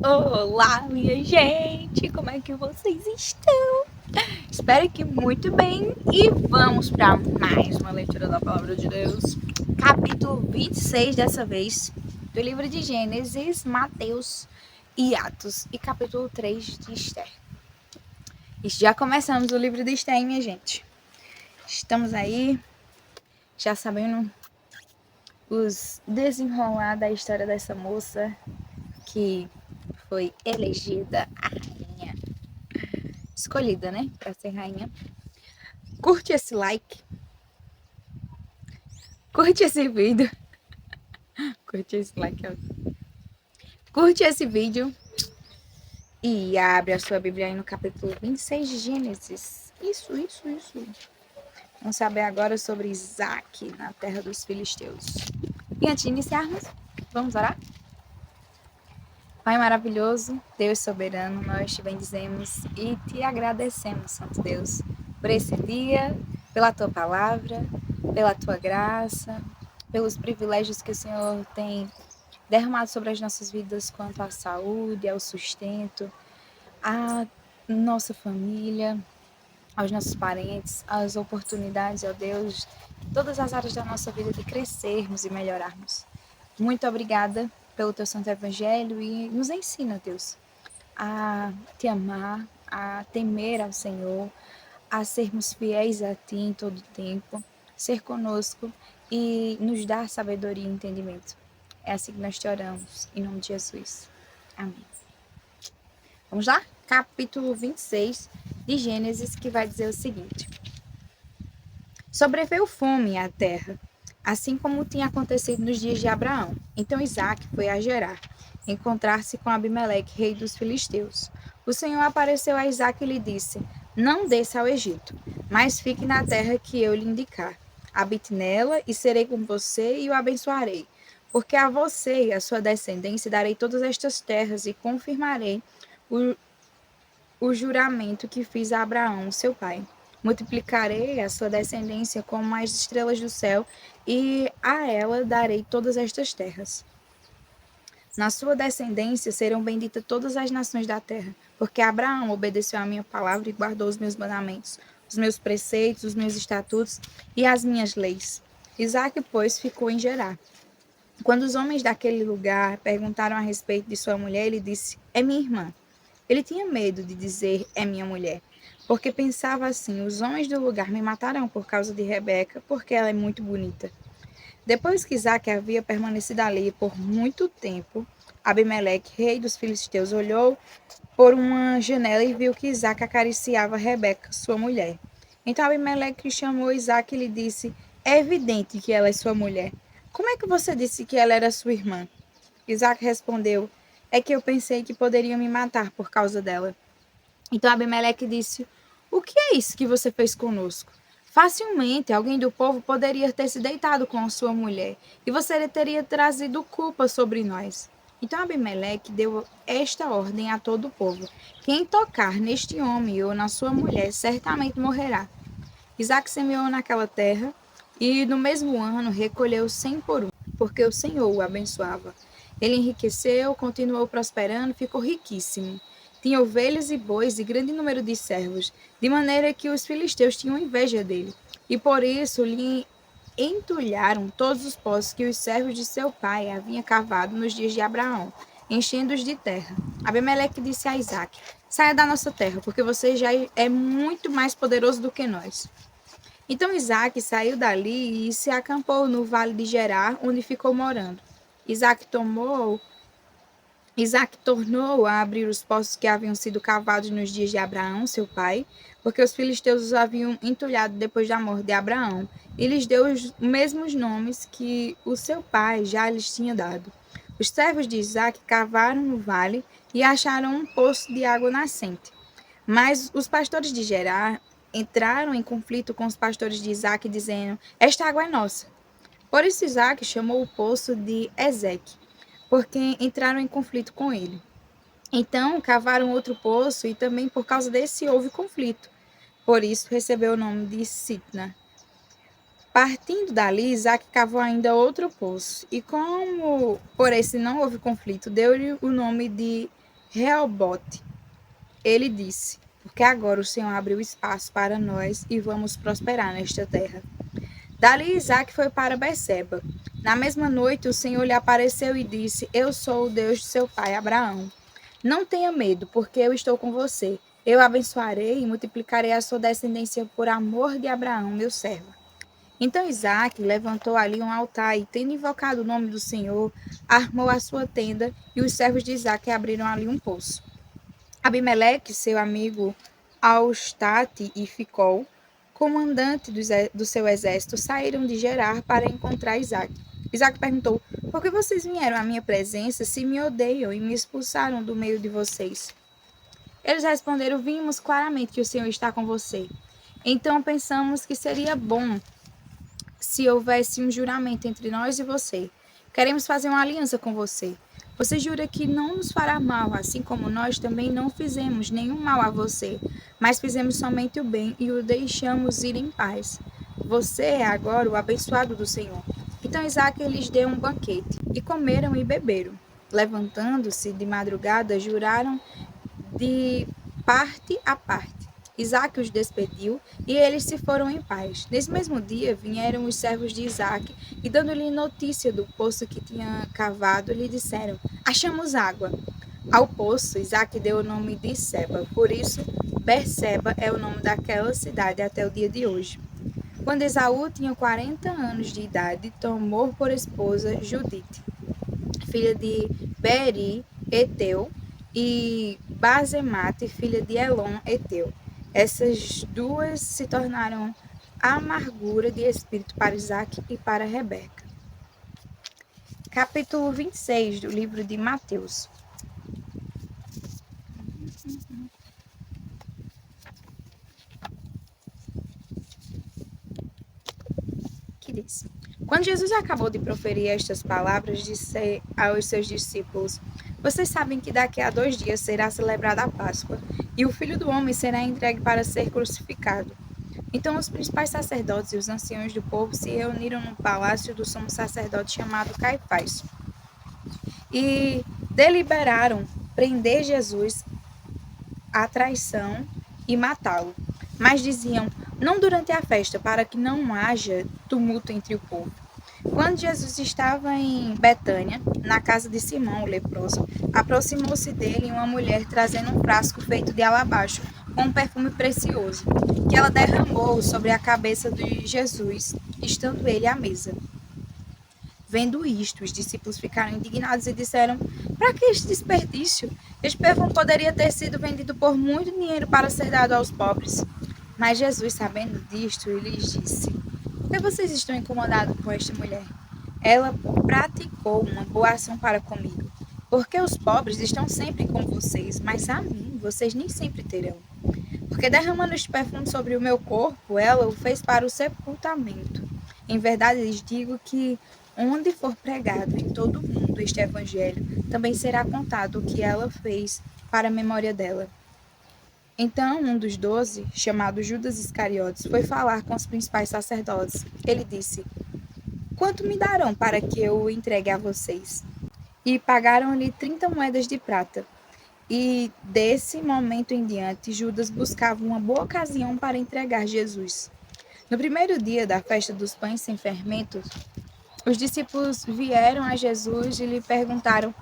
Olá, minha gente! Como é que vocês estão? Espero que muito bem. E vamos para mais uma leitura da Palavra de Deus. Capítulo 26 dessa vez, do livro de Gênesis, Mateus e Atos. E capítulo 3 de Esther. E já começamos o livro de Esther, minha gente. Estamos aí, já sabendo os desenrolar da história dessa moça que foi elegida a rainha, escolhida, né, para ser rainha. Curte esse like, curte esse vídeo, curte esse like, curte esse vídeo e abre a sua Bíblia aí no capítulo 26 de Gênesis. Isso. Vamos saber agora sobre Isaac na terra dos filisteus. E antes de iniciarmos, vamos orar? Pai maravilhoso, Deus soberano, nós te bendizemos e te agradecemos, Santo Deus, por esse dia, pela tua palavra, pela tua graça, pelos privilégios que o Senhor tem derramado sobre as nossas vidas quanto à saúde, ao sustento, à nossa família, aos nossos parentes, às oportunidades, ó Deus, todas as áreas da nossa vida de crescermos e melhorarmos. Muito obrigada pelo teu santo evangelho e nos ensina, Deus, a te amar, a temer ao Senhor, a sermos fiéis a ti em todo tempo, ser conosco e nos dar sabedoria e entendimento. É assim que nós te oramos, em nome de Jesus. Amém. Vamos lá? Capítulo 26 de Gênesis, que vai dizer o seguinte: Sobreveio fome à terra, assim como tinha acontecido nos dias de Abraão. Então Isaque foi a Gerar, encontrar-se com Abimeleque, rei dos filisteus. O Senhor apareceu a Isaque e lhe disse: Não desça ao Egito, mas fique na terra que eu lhe indicar. Habite nela e serei com você e o abençoarei. Porque a você e a sua descendência darei todas estas terras e confirmarei o juramento que fiz a Abraão, seu pai. Multiplicarei a sua descendência como as estrelas do céu, e a ela darei todas estas terras. Na sua descendência serão benditas todas as nações da terra, porque Abraão obedeceu à minha palavra e guardou os meus mandamentos, os meus preceitos, os meus estatutos e as minhas leis. Isaque, pois, ficou em Gerar. Quando os homens daquele lugar perguntaram a respeito de sua mulher, ele disse: É minha irmã. Ele tinha medo de dizer é minha mulher, porque pensava assim: os homens do lugar me matarão por causa de Rebeca, porque ela é muito bonita. Depois que Isaque havia permanecido ali por muito tempo, Abimeleque, rei dos filisteus, olhou por uma janela e viu que Isaque acariciava Rebeca, sua mulher. Então Abimeleque chamou Isaque e lhe disse: É evidente que ela é sua mulher. Como é que você disse que ela era sua irmã? Isaque respondeu: É que eu pensei que poderiam me matar por causa dela. Então Abimeleque disse: O que é isso que você fez conosco? Facilmente alguém do povo poderia ter se deitado com a sua mulher, e você teria trazido culpa sobre nós. Então Abimeleque deu esta ordem a todo o povo: Quem tocar neste homem ou na sua mulher certamente morrerá. Isaque semeou naquela terra, e no mesmo ano recolheu 100 por um, porque o Senhor o abençoava. Ele enriqueceu, continuou prosperando, ficou riquíssimo. Tinha ovelhas e bois e grande número de servos, de maneira que os filisteus tinham inveja dele. E por isso lhe entulharam todos os poços que os servos de seu pai haviam cavado nos dias de Abraão, enchendo-os de terra. Abimeleque disse a Isaque: Saia da nossa terra, porque você já é muito mais poderoso do que nós. Então Isaque saiu dali e se acampou no vale de Gerar, onde ficou morando. Isaque tornou a abrir os poços que haviam sido cavados nos dias de Abraão, seu pai, porque os filisteus os haviam entulhado depois da morte de Abraão, e lhes deu os mesmos nomes que o seu pai já lhes tinha dado. Os servos de Isaque cavaram no vale e acharam um poço de água nascente. Mas os pastores de Gerar entraram em conflito com os pastores de Isaque, dizendo: Esta água é nossa. Por isso Isaque chamou o poço de Ezeque, porque entraram em conflito com ele. Então cavaram outro poço, e também por causa desse houve conflito. Por isso recebeu o nome de Sitna. Partindo dali, Isaque cavou ainda outro poço, e como por esse não houve conflito, deu-lhe o nome de Reobote. Ele disse: porque agora o Senhor abriu espaço para nós e vamos prosperar nesta terra. Dali Isaac foi para Berseba. Na mesma noite o Senhor lhe apareceu e disse: eu sou o Deus de seu pai Abraão. Não tenha medo, porque eu estou com você. Eu abençoarei e multiplicarei a sua descendência por amor de Abraão, meu servo. Então Isaac levantou ali um altar e, tendo invocado o nome do Senhor, armou a sua tenda e os servos de Isaac abriram ali um poço. Abimeleque, seu amigo Austate e Ficol, comandante do seu exército, saíram de Gerar para encontrar Isaac. Isaac perguntou: por que vocês vieram à minha presença se me odeiam e me expulsaram do meio de vocês? Eles responderam: vimos claramente que o Senhor está com você. Então pensamos que seria bom se houvesse um juramento entre nós e você. Queremos fazer uma aliança com você. Você jura que não nos fará mal, assim como nós também não fizemos nenhum mal a você, mas fizemos somente o bem e o deixamos ir em paz. Você é agora o abençoado do Senhor. Então Isaac lhes deu um banquete, e comeram e beberam. Levantando-se de madrugada, juraram de parte a parte. Isaac os despediu e eles se foram em paz. Nesse mesmo dia vieram os servos de Isaac e, dando-lhe notícia do poço que tinha cavado, lhe disseram: achamos água. Ao poço, Isaac deu o nome de Seba, por isso Berseba é o nome daquela cidade até o dia de hoje. Quando Esaú tinha 40 anos de idade, tomou por esposa Judite, filha de Beri, Eteu, e Basemate, filha de Elon, Eteu. Essas duas se tornaram amargura de espírito para Isaac e para Rebeca. Capítulo 26 do livro de Mateus. Que diz: quando Jesus acabou de proferir estas palavras, disse aos seus discípulos: vocês sabem que daqui a 2 dias será celebrada a Páscoa, e o Filho do Homem será entregue para ser crucificado. Então os principais sacerdotes e os anciãos do povo se reuniram no palácio do sumo sacerdote chamado Caifás e deliberaram prender Jesus à traição e matá-lo. Mas diziam: não durante a festa, para que não haja tumulto entre o povo. Quando Jesus estava em Betânia, na casa de Simão, o leproso, aproximou-se dele uma mulher trazendo um frasco feito de alabastro com um perfume precioso, que ela derramou sobre a cabeça de Jesus, estando ele à mesa. Vendo isto, os discípulos ficaram indignados e disseram: para que este desperdício? Este perfume poderia ter sido vendido por muito dinheiro para ser dado aos pobres. Mas Jesus, sabendo disto, lhes disse: por que vocês estão incomodados com esta mulher? Ela praticou uma boa ação para comigo. Porque os pobres estão sempre com vocês, mas a mim vocês nem sempre terão. Porque derramando este perfume sobre o meu corpo, ela o fez para o sepultamento. Em verdade lhes digo que onde for pregado em todo o mundo este evangelho, também será contado o que ela fez para a memória dela. Então um dos 12, chamado Judas Iscariotes, foi falar com os principais sacerdotes. Ele disse: quanto me darão para que eu o entregue a vocês? E pagaram-lhe 30 moedas de prata. E desse momento em diante, Judas buscava uma boa ocasião para entregar Jesus. No primeiro dia da festa dos pães sem fermento, os discípulos vieram a Jesus e lhe perguntaram: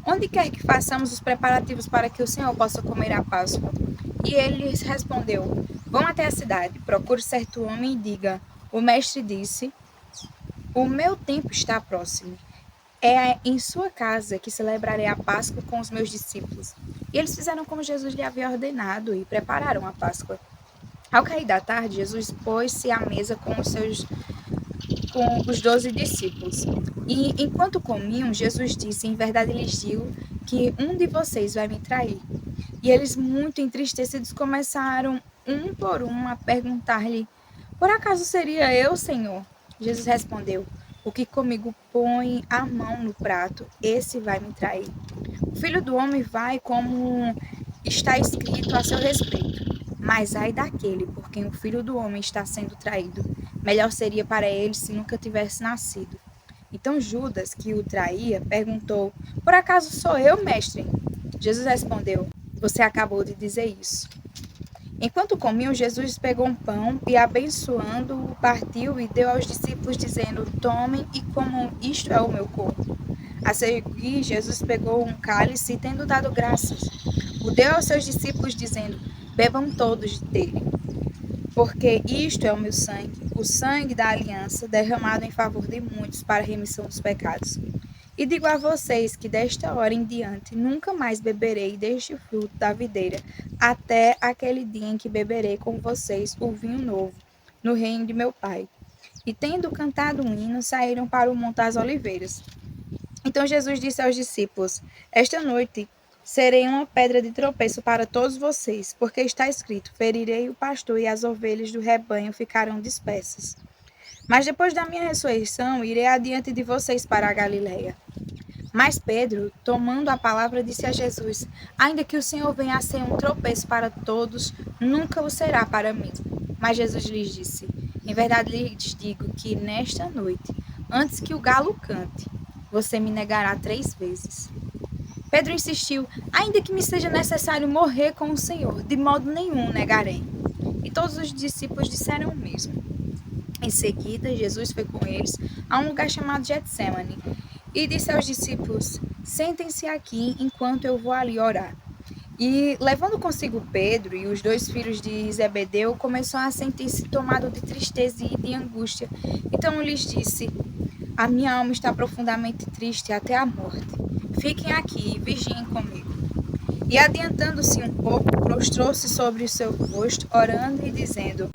onde quer que façamos os preparativos para que o Senhor possa comer a Páscoa? E ele lhes respondeu: vão até a cidade, procure certo homem e diga: o mestre disse, o meu tempo está próximo. É em sua casa que celebrarei a Páscoa com os meus discípulos. E eles fizeram como Jesus lhe havia ordenado e prepararam a Páscoa. Ao cair da tarde, Jesus pôs-se à mesa com os 12 discípulos. E enquanto comiam, Jesus disse: em verdade lhes digo que um de vocês vai me trair. E eles, muito entristecidos, começaram um por um a perguntar-lhe: por acaso seria eu, Senhor? Jesus respondeu: o que comigo põe a mão no prato, esse vai me trair. O Filho do Homem vai como está escrito a seu respeito. Mas ai daquele por quem o Filho do Homem está sendo traído. Melhor seria para ele se nunca tivesse nascido. Então Judas, que o traía, perguntou: por acaso sou eu, mestre? Jesus respondeu: Você acabou de dizer isso. Enquanto comiam, Jesus pegou um pão e, abençoando-o, partiu e deu aos discípulos, dizendo: Tomem e comam, isto é o meu corpo. A seguir, Jesus pegou um cálice e, tendo dado graças, o deu aos seus discípulos, dizendo: Bebam todos dele, porque isto é o meu sangue, o sangue da aliança, derramado em favor de muitos para a remissão dos pecados. E digo a vocês que desta hora em diante nunca mais beberei deste fruto da videira, até aquele dia em que beberei com vocês o vinho novo, no reino de meu Pai. E tendo cantado um hino, saíram para o Monte das Oliveiras. Então Jesus disse aos discípulos: Esta noite serei uma pedra de tropeço para todos vocês, porque está escrito: Ferirei o pastor e as ovelhas do rebanho ficarão dispersas. Mas depois da minha ressurreição, irei adiante de vocês para a Galiléia. Mas Pedro, tomando a palavra, disse a Jesus: Ainda que o Senhor venha a ser um tropeço para todos, nunca o será para mim. Mas Jesus lhes disse: Em verdade lhes digo que nesta noite, antes que o galo cante, você me negará 3 vezes. Pedro insistiu: Ainda que me seja necessário morrer com o Senhor, de modo nenhum negarei. E todos os discípulos disseram o mesmo. Em seguida, Jesus foi com eles a um lugar chamado Getsêmani e disse aos discípulos: Sentem-se aqui enquanto eu vou ali orar. E, levando consigo Pedro e os 2 filhos de Zebedeu, começou a sentir-se tomado de tristeza e de angústia. Então lhes disse: A minha alma está profundamente triste até a morte. Fiquem aqui e vigiem comigo. E, adiantando-se um pouco, prostrou-se sobre o seu rosto, orando e dizendo: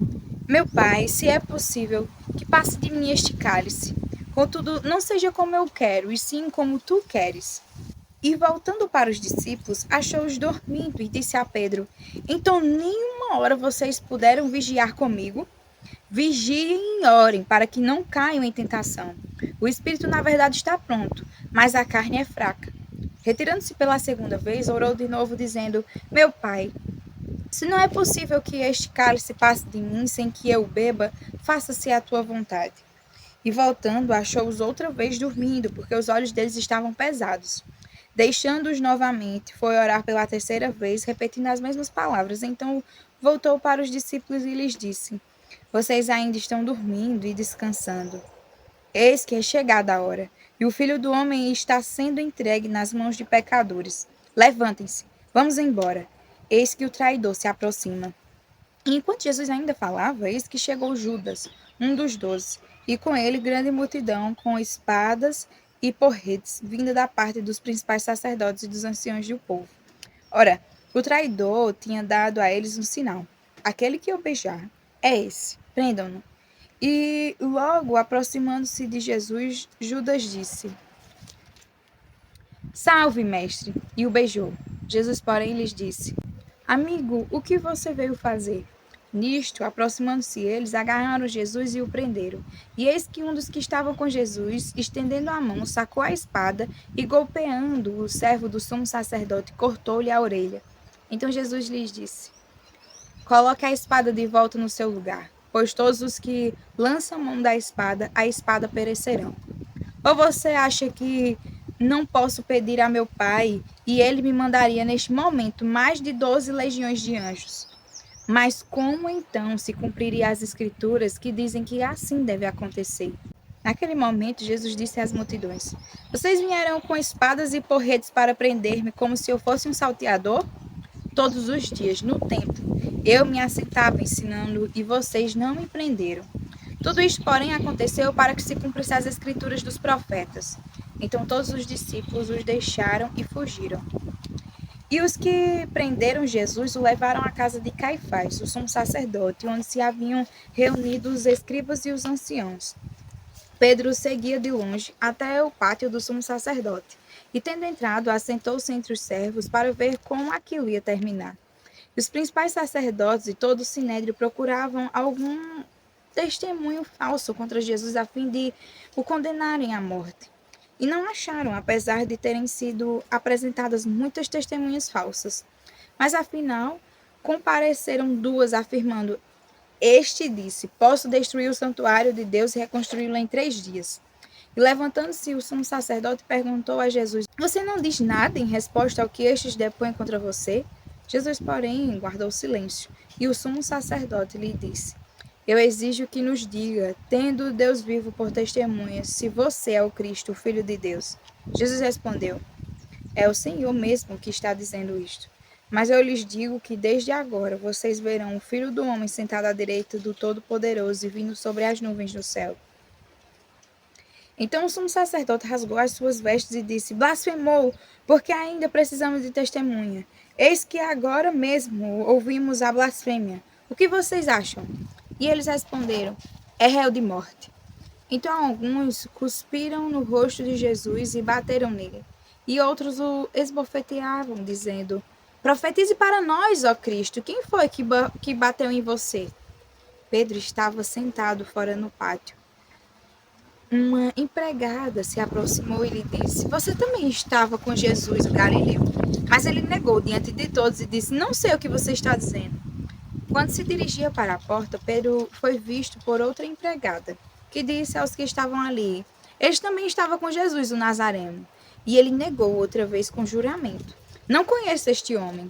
Meu Pai, se é possível, que passe de mim este cálice. Contudo, não seja como eu quero, e sim como tu queres. E voltando para os discípulos, achou-os dormindo e disse a Pedro: Então nem uma hora vocês puderam vigiar comigo? Vigiem e orem, para que não caiam em tentação. O espírito, na verdade, está pronto, mas a carne é fraca. Retirando-se pela segunda vez, orou de novo, dizendo: Meu Pai, se não é possível que este cálice passe de mim sem que eu beba, faça-se a tua vontade. E voltando, achou-os outra vez dormindo, porque os olhos deles estavam pesados. Deixando-os novamente, foi orar pela terceira vez, repetindo as mesmas palavras. Então voltou para os discípulos e lhes disse: Vocês ainda estão dormindo e descansando. Eis que é chegada a hora, e o Filho do Homem está sendo entregue nas mãos de pecadores. Levantem-se, vamos embora. Eis que o traidor se aproxima. E enquanto Jesus ainda falava, eis que chegou Judas, um dos 12, e com ele grande multidão, com espadas e porretes, vinda da parte dos principais sacerdotes e dos anciãos do povo. Ora, o traidor tinha dado a eles um sinal: aquele que eu beijar é esse, prendam-no. E logo, aproximando-se de Jesus, Judas disse: Salve, mestre! E o beijou. Jesus, porém, lhes disse: Amigo, o que você veio fazer? Nisto, aproximando-se eles, agarraram Jesus e o prenderam. E eis que um dos que estavam com Jesus, estendendo a mão, sacou a espada e, golpeando o servo do sumo sacerdote, cortou-lhe a orelha. Então Jesus lhes disse: Coloque a espada de volta no seu lugar, pois todos os que lançam mão da espada, a espada perecerão. Ou você acha que não posso pedir a meu Pai e ele me mandaria neste momento mais de 12 legiões de anjos? Mas como então se cumpriria as escrituras que dizem que assim deve acontecer? Naquele momento, Jesus disse às multidões: Vocês vieram com espadas e porretes para prender-me como se eu fosse um salteador? Todos os dias, no templo, eu me assentava ensinando e vocês não me prenderam. Tudo isto, porém, aconteceu para que se cumprissem as escrituras dos profetas. Então todos os discípulos os deixaram e fugiram. E os que prenderam Jesus o levaram à casa de Caifás, o sumo sacerdote, onde se haviam reunido os escribas e os anciãos. Pedro o seguia de longe até o pátio do sumo sacerdote, e tendo entrado, assentou-se entre os servos para ver como aquilo ia terminar. E os principais sacerdotes e todo o sinédrio procuravam algum testemunho falso contra Jesus a fim de o condenarem à morte. E não acharam, apesar de terem sido apresentadas muitas testemunhas falsas. Mas afinal, compareceram 2 afirmando: Este disse: Posso destruir o santuário de Deus e reconstruí-lo em 3 dias. E levantando-se o sumo sacerdote perguntou a Jesus: Você não diz nada em resposta ao que estes depõem contra você? Jesus, porém, guardou silêncio. E o sumo sacerdote lhe disse: Eu exijo que nos diga, tendo Deus vivo por testemunha, se você é o Cristo, o Filho de Deus. Jesus respondeu: É o Senhor mesmo que está dizendo isto. Mas eu lhes digo que desde agora vocês verão o Filho do Homem sentado à direita do Todo-Poderoso e vindo sobre as nuvens do céu. Então o sumo sacerdote rasgou as suas vestes e disse: Blasfemou, porque ainda precisamos de testemunha. Eis que agora mesmo ouvimos a blasfêmia. O que vocês acham? E eles responderam: É réu de morte. Então alguns cuspiram no rosto de Jesus e bateram nele. E outros o esbofeteavam, dizendo: Profetize para nós, ó Cristo, quem foi que bateu em você? Pedro estava sentado fora no pátio. Uma empregada se aproximou e lhe disse: Você também estava com Jesus, o Galileu. Mas ele negou diante de todos e disse: Não sei o que você está dizendo. Quando se dirigia para a porta, Pedro foi visto por outra empregada, que disse aos que estavam ali: Este também estava com Jesus, o Nazareno. E ele negou outra vez com juramento: Não conheço este homem.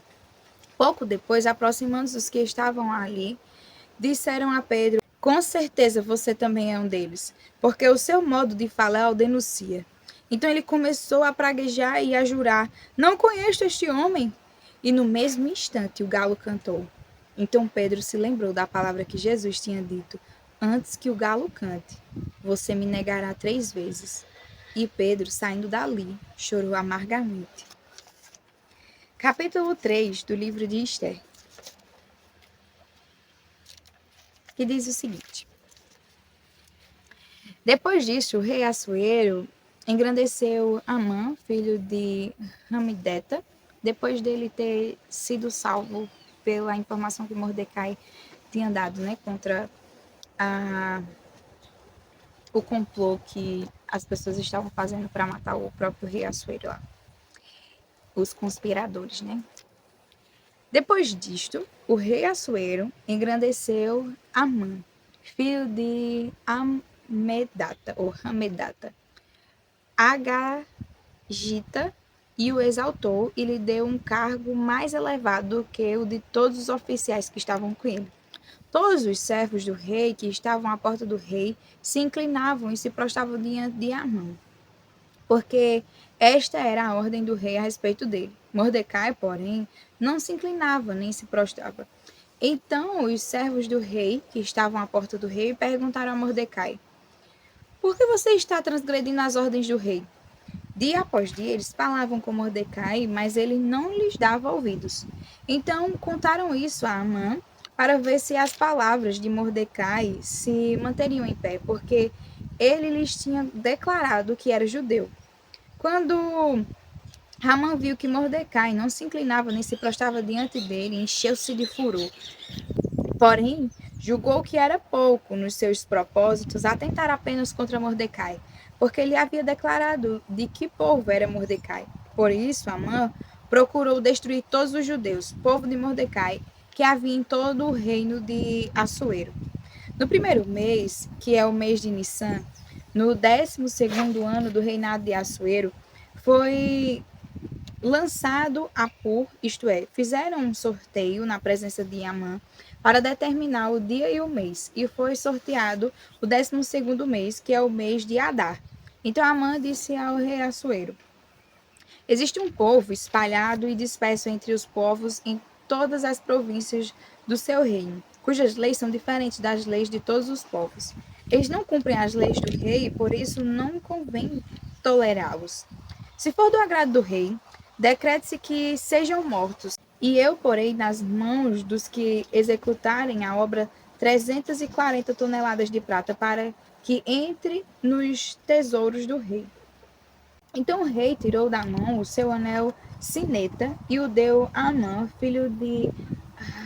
Pouco depois, aproximando-se dos que estavam ali, disseram a Pedro: Com certeza você também é um deles, porque o seu modo de falar o denuncia. Então ele começou a praguejar e a jurar: Não conheço este homem. E no mesmo instante o galo cantou. Então Pedro se lembrou da palavra que Jesus tinha dito: Antes que o galo cante, você me negará 3 vezes. E Pedro, saindo dali, chorou amargamente. Capítulo 3 do livro de Esther, que diz o seguinte: Depois disso, o rei Assuero engrandeceu Amã, filho de Hamideta, depois dele ter sido salvo pela informação que Mordecai tinha dado, né, contra o complô que as pessoas estavam fazendo para matar o próprio rei Assuero lá, os conspiradores, né? Depois disto, o rei Assuero engrandeceu Amã, filho de Hamedata, ou Hamedata, Agagita, e o exaltou e lhe deu um cargo mais elevado do que o de todos os oficiais que estavam com ele. Todos os servos do rei que estavam à porta do rei se inclinavam e se prostravam diante de Amã, porque esta era a ordem do rei a respeito dele. Mordecai, porém, não se inclinava nem se prostrava. Então os servos do rei, que estavam à porta do rei, perguntaram a Mordecai: Por que você está transgredindo as ordens do rei? Dia após dia eles falavam com Mordecai, mas ele não lhes dava ouvidos. Então contaram isso a Amã para ver se as palavras de Mordecai se manteriam em pé, porque ele lhes tinha declarado que era judeu. Quando Amã viu que Mordecai não se inclinava nem se prostrava diante dele, encheu-se de furor. Porém, julgou que era pouco nos seus propósitos atentar apenas contra Mordecai, porque ele havia declarado de que povo era Mordecai. Por isso, Amã procurou destruir todos os judeus, povo de Mordecai, que havia em todo o reino de Assuero. No primeiro mês, que é o mês de Nissan, no 12º ano do reinado de Assuero, foi lançado a Pur, isto é, fizeram um sorteio na presença de Amã para determinar o dia e o mês, e foi sorteado o 12º mês, que é o mês de Adar. Então Amã disse ao rei Assuero: Existe um povo espalhado e disperso entre os povos em todas as províncias do seu reino, cujas leis são diferentes das leis de todos os povos. Eles não cumprem as leis do rei, e por isso não convém tolerá-los. Se for do agrado do rei, decrete-se que sejam mortos, e eu porei nas mãos dos que executarem a obra 340 toneladas de prata para que entre nos tesouros do rei. Então o rei tirou da mão o seu anel sineta e o deu a Amã, filho de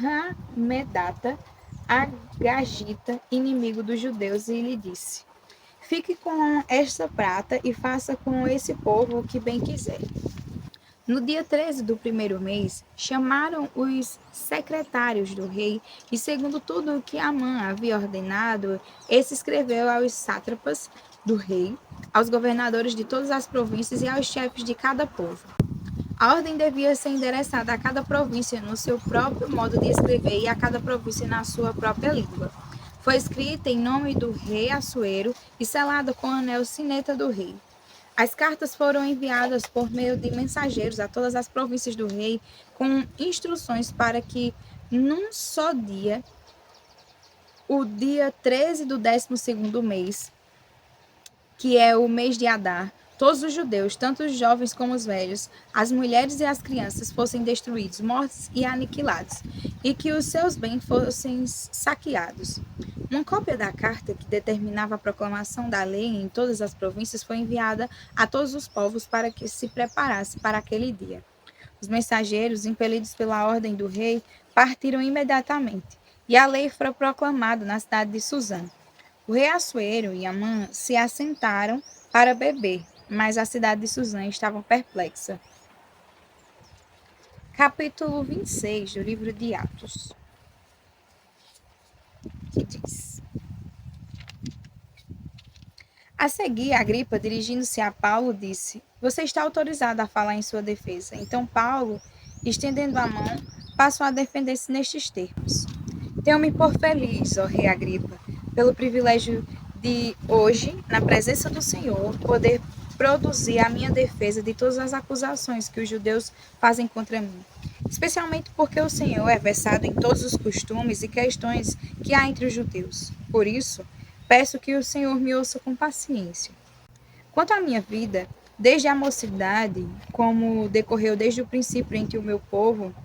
Hamedata, Agagita, inimigo dos judeus, e lhe disse: Fique com esta prata e faça com esse povo o que bem quiser. No dia 13 do primeiro mês, chamaram os secretários do rei e, segundo tudo o que Amã havia ordenado, esse escreveu aos sátrapas do rei, aos governadores de todas as províncias e aos chefes de cada povo. A ordem devia ser endereçada a cada província no seu próprio modo de escrever e a cada província na sua própria língua. Foi escrita em nome do rei Assuero e selada com o anel sineta do rei. As cartas foram enviadas por meio de mensageiros a todas as províncias do rei, com instruções para que, num só dia, o dia 13 do 12º mês, que é o mês de Adar, todos os judeus, tanto os jovens como os velhos, as mulheres e as crianças, fossem destruídos, mortos e aniquilados, e que os seus bens fossem saqueados. Uma cópia da carta que determinava a proclamação da lei em todas as províncias foi enviada a todos os povos para que se preparasse para aquele dia. Os mensageiros, impelidos pela ordem do rei, partiram imediatamente, e a lei foi proclamada na cidade de Suzã. O rei Assuero e Amã se assentaram para beber, mas a cidade de Suzã estava perplexa. Capítulo 26 do livro de Atos, que diz: A seguir, Agripa, dirigindo-se a Paulo, disse: Você está autorizado a falar em sua defesa. Então Paulo, estendendo a mão, passou a defender-se nestes termos: Tenho-me por feliz, ó rei Agripa, pelo privilégio de hoje, na presença do Senhor, poder produzir a minha defesa de todas as acusações que os judeus fazem contra mim, especialmente porque o Senhor é versado em todos os costumes e questões que há entre os judeus. Por isso, peço que o Senhor me ouça com paciência. Quanto à minha vida, desde a mocidade, como decorreu desde o princípio entre o meu povo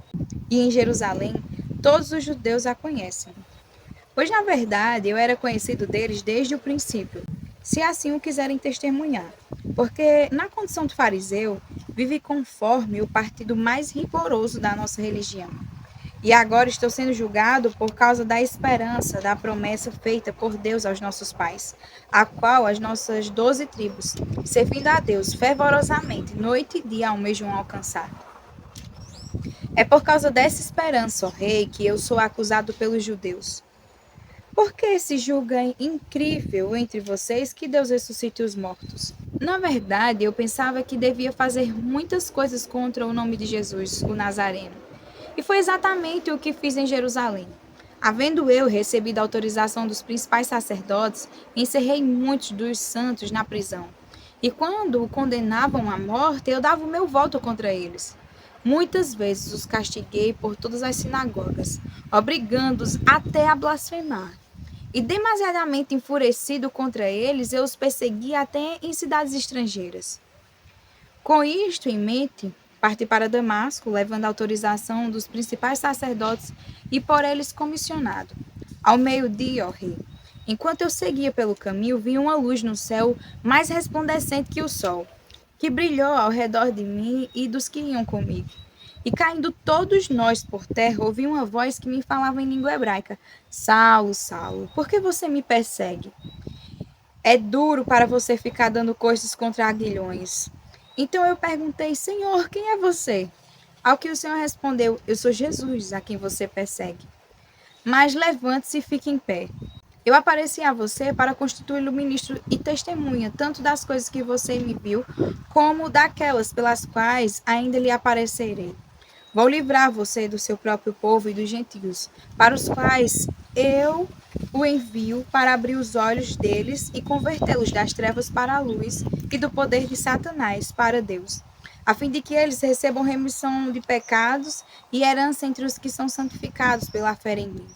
e em Jerusalém, todos os judeus a conhecem. Pois, na verdade, eu era conhecido deles desde o princípio, se assim o quiserem testemunhar. Porque, na condição de fariseu, vivi conforme o partido mais rigoroso da nossa religião. E agora estou sendo julgado por causa da esperança da promessa feita por Deus aos nossos pais, a qual as nossas 12 tribos, servindo a Deus fervorosamente, noite e dia, almejam alcançar. É por causa dessa esperança, ó rei, que eu sou acusado pelos judeus. Por que se julga incrível entre vocês que Deus ressuscite os mortos? Na verdade, eu pensava que devia fazer muitas coisas contra o nome de Jesus, o Nazareno. E foi exatamente o que fiz em Jerusalém. Havendo eu recebido a autorização dos principais sacerdotes, encerrei muitos dos santos na prisão. E quando o condenavam à morte, eu dava o meu voto contra eles. Muitas vezes os castiguei por todas as sinagogas, obrigando-os até a blasfemar. E demasiadamente enfurecido contra eles, eu os persegui até em cidades estrangeiras. Com isto em mente, parti para Damasco, levando a autorização dos principais sacerdotes e por eles comissionado. Ao meio-dia, ó rei, enquanto eu seguia pelo caminho, vi uma luz no céu mais resplandecente que o sol, que brilhou ao redor de mim e dos que iam comigo. E caindo todos nós por terra, ouvi uma voz que me falava em língua hebraica: Saulo, Saulo, por que você me persegue? É duro para você ficar dando coisas contra aguilhões. Então eu perguntei: Senhor, quem é você? Ao que o Senhor respondeu: Eu sou Jesus, a quem você persegue. Mas levante-se e fique em pé. Eu apareci a você para constituí-lo ministro e testemunha, tanto das coisas que você me viu, como daquelas pelas quais ainda lhe aparecerei. Vou livrar você do seu próprio povo e dos gentios, para os quais eu o envio para abrir os olhos deles e convertê-los das trevas para a luz e do poder de Satanás para Deus, a fim de que eles recebam remissão de pecados e herança entre os que são santificados pela fé em mim.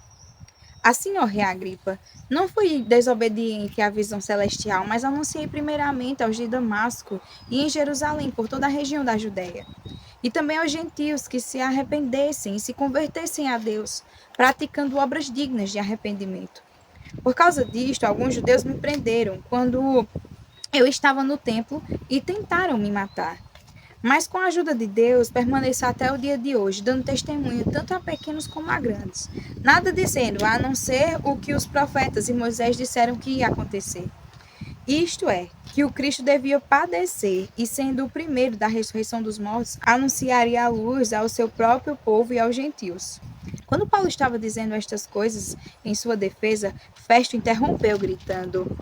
Assim, ó rei Agripa, não fui desobediente à visão celestial, mas anunciei primeiramente aos de Damasco e em Jerusalém, por toda a região da Judéia, e também aos gentios que se arrependessem e se convertessem a Deus, praticando obras dignas de arrependimento. Por causa disto, alguns judeus me prenderam quando eu estava no templo e tentaram me matar. Mas com a ajuda de Deus, permaneço até o dia de hoje, dando testemunho tanto a pequenos como a grandes, nada dizendo, a não ser o que os profetas e Moisés disseram que ia acontecer. Isto é, que o Cristo devia padecer e, sendo o primeiro da ressurreição dos mortos, anunciaria a luz ao seu próprio povo e aos gentios. Quando Paulo estava dizendo estas coisas em sua defesa, Festo interrompeu, gritando: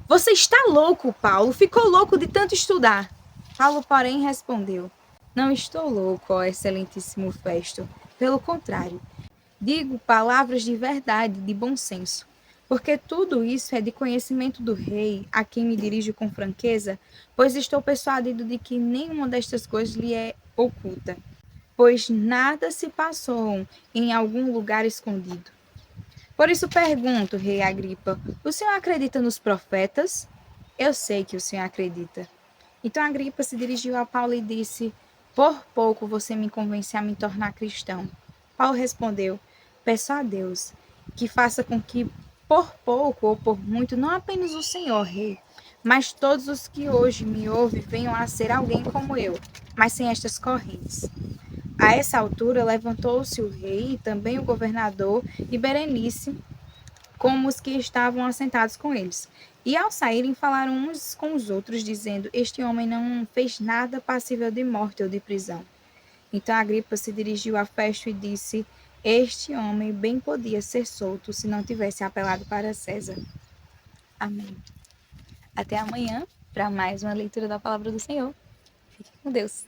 Você está louco, Paulo? Ficou louco de tanto estudar? Paulo, porém, respondeu: Não estou louco, ó excelentíssimo Festo. Pelo contrário, digo palavras de verdade, de bom senso. Porque tudo isso é de conhecimento do rei, a quem me dirijo com franqueza, pois estou persuadido de que nenhuma destas coisas lhe é oculta, pois nada se passou em algum lugar escondido. Por isso pergunto, rei Agripa, o senhor acredita nos profetas? Eu sei que o senhor acredita. Então Agripa se dirigiu a Paulo e disse: Por pouco você me convence a me tornar cristão. Paulo respondeu: Peço a Deus que faça com que, por pouco ou por muito, não apenas o senhor, rei, mas todos os que hoje me ouvem venham a ser alguém como eu, mas sem estas correntes. A essa altura levantou-se o rei e também o governador e Berenice, como os que estavam assentados com eles. E ao saírem, falaram uns com os outros, dizendo: Este homem não fez nada passível de morte ou de prisão. Então Agripa se dirigiu a Festo e disse: Este homem bem podia ser solto se não tivesse apelado para César. Amém. Até amanhã para mais uma leitura da palavra do Senhor. Fique com Deus.